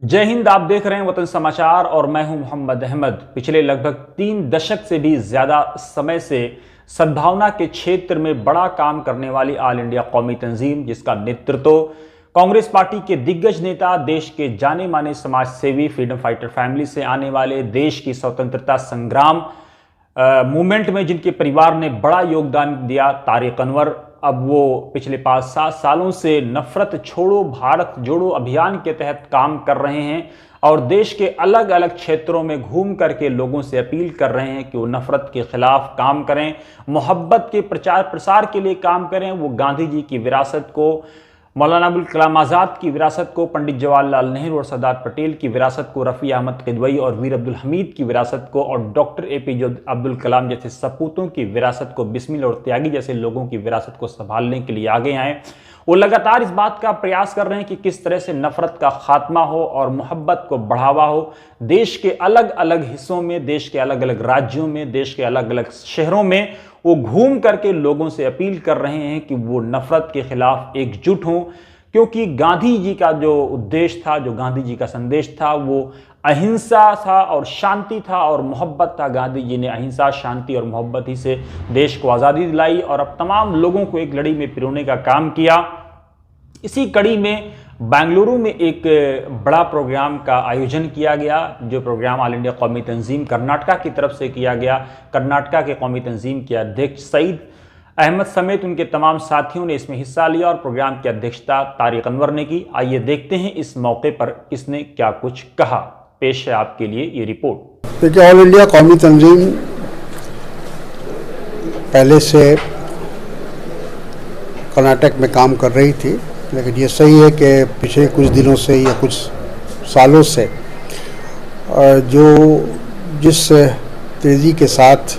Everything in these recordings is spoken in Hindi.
जय हिंद। आप देख रहे हैं वतन समाचार और मैं हूं मोहम्मद अहमद। पिछले लगभग 3 दशक से भी ज्यादा समय से सद्भावना के क्षेत्र में बड़ा काम करने वाली ऑल इंडिया कौमी तंजीम, जिसका नेतृत्व कांग्रेस पार्टी के दिग्गज नेता, देश के जाने माने समाज सेवी, फ्रीडम फाइटर फैमिली से आने वाले, देश की स्वतंत्रता संग्राम मूवमेंट में जिनके परिवार ने बड़ा योगदान दिया, तारिक अनवर, अब वो पिछले 5-7 सालों से नफरत छोड़ो भारत जोड़ो अभियान के तहत काम कर रहे हैं और देश के अलग अलग क्षेत्रों में घूम करके लोगों से अपील कर रहे हैं कि वो नफरत के खिलाफ काम करें, मोहब्बत के प्रचार प्रसार के लिए काम करें। वो गांधी जी की विरासत को, मौलाना अबुल कलाम आज़ाद की विरासत को, पंडित जवाहरलाल नेहरू और सरदार पटेल की विरासत को, रफ़ी अहमद किदवई और वीर अब्दुल हमीद की विरासत को और डॉक्टर APJ अब्दुल कलाम जैसे सपूतों की विरासत को, बिस्मिल और त्यागी जैसे लोगों की विरासत को संभालने के लिए आगे आए। वो लगातार इस बात का प्रयास कर रहे हैं कि किस तरह से नफरत का खात्मा हो और मोहब्बत को बढ़ावा हो। देश के अलग अलग हिस्सों में, देश के अलग अलग राज्यों में, देश के अलग अलग शहरों में वो घूम करके लोगों से अपील कर रहे हैं कि वो नफरत के खिलाफ एकजुट हों, क्योंकि गांधी जी का जो उद्देश्य था, जो गांधी जी का संदेश था, वो अहिंसा था और शांति था और मोहब्बत था। गांधी जी ने अहिंसा, शांति और मोहब्बत ही से देश को आज़ादी दिलाई और अब तमाम लोगों को एक लड़ी में पिरोने का काम किया। इसी कड़ी में बेंगलुरु में एक बड़ा प्रोग्राम का आयोजन किया गया, जो प्रोग्राम ऑल इंडिया कौमी तंजीम कर्नाटका की तरफ से किया गया। कर्नाटका के कौमी तंजीम के अध्यक्ष सईद अहमद समेत उनके तमाम साथियों ने इसमें हिस्सा लिया और प्रोग्राम की अध्यक्षता तारिक अनवर ने की। आइए देखते हैं इस मौके पर किसने क्या कुछ कहा। पेश है आपके लिए ये रिपोर्ट। देखिए, ऑल इंडिया कौमी तंजीम पहले से कर्नाटक में काम कर रही थी, लेकिन ये सही है कि पिछले कुछ दिनों से या कुछ सालों से जिस तेज़ी के साथ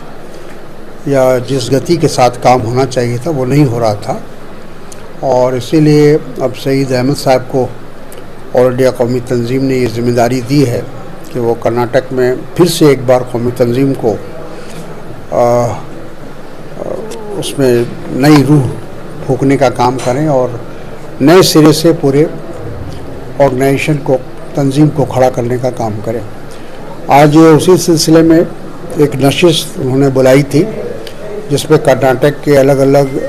या जिस गति के साथ काम होना चाहिए था वो नहीं हो रहा था, और इसीलिए अब सईद अहमद साहब को ऑल इंडिया कौमी तंजीम ने ये जिम्मेदारी दी है कि वो कर्नाटक में फिर से एक बार कौमी तंजीम को उसमें नई रूह फूंकने का काम करें और नए सिरे से पूरे ऑर्गेनाइजेशन को, तंजीम को खड़ा करने का काम करें। आज उसी सिलसिले में एक नशिस्त उन्होंने बुलाई थी, जिसमें कर्नाटक के अलग अलग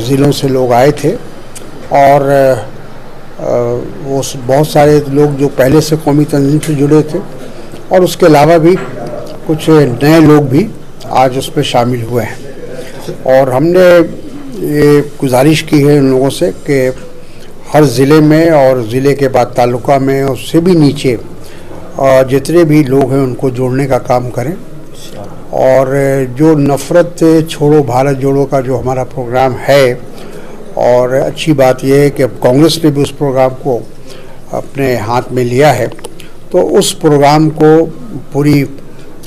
ज़िलों से लोग आए थे और वो बहुत सारे लोग जो पहले से कौमी तंजीम से जुड़े थे और उसके अलावा भी कुछ नए लोग भी आज उस पर शामिल हुए हैं। और हमने ये गुजारिश की है उन लोगों से कि हर ज़िले में और ज़िले के बाद तालुका में, उससे भी नीचे जितने भी लोग हैं उनको जोड़ने का काम करें। और जो नफ़रत छोड़ो भारत जोड़ो का जो हमारा प्रोग्राम है, और अच्छी बात यह है कि अब कांग्रेस ने भी उस प्रोग्राम को अपने हाथ में लिया है, तो उस प्रोग्राम को पूरी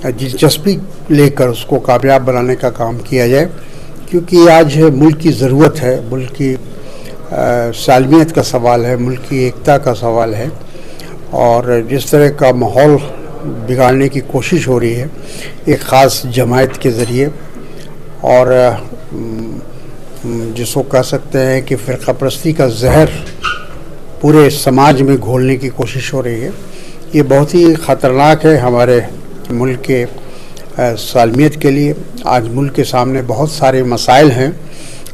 दिलचस्पी लेकर उसको कामयाब बनाने का काम किया जाए, क्योंकि आज मुल्क की ज़रूरत है, मुल्क की सालमियत का सवाल है, मुल्क की एकता का सवाल है। और जिस तरह का माहौल बिगाड़ने की कोशिश हो रही है एक ख़ास जमात के ज़रिए, और जिसको कह सकते हैं कि फ़िरक़ा परस्ती का जहर पूरे समाज में घोलने की कोशिश हो रही है, ये बहुत ही ख़तरनाक है हमारे मुल्क के सालमियत के लिए। आज मुल्क के सामने बहुत सारे मसाइल हैं,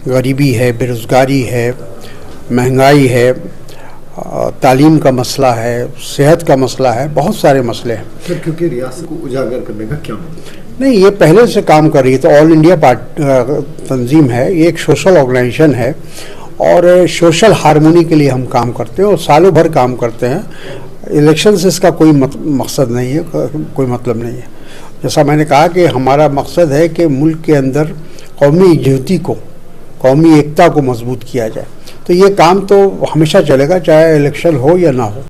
गरीबी है, बेरोज़गारी है, महंगाई है, तालीम का मसला है, सेहत का मसला है, बहुत सारे मसले हैं। सर, क्योंकि रियासत को उजागर करने का क्या मतलब? नहीं, ये पहले से काम कर रही है। तो ऑल इंडिया तंजीम है, ये एक सोशल ऑर्गेनाइजेशन है और सोशल हारमोनी के लिए हम काम करते हैं और सालों भर काम करते हैं। इलेक्शन से इसका कोई मकसद नहीं है, कोई मतलब नहीं है। जैसा मैंने कहा कि हमारा मकसद है कि मुल्क के अंदर कौमी एकजुटती को, कौमी एकता को मजबूत किया जाए। तो ये काम तो हमेशा चलेगा, चाहे इलेक्शन हो या ना हो।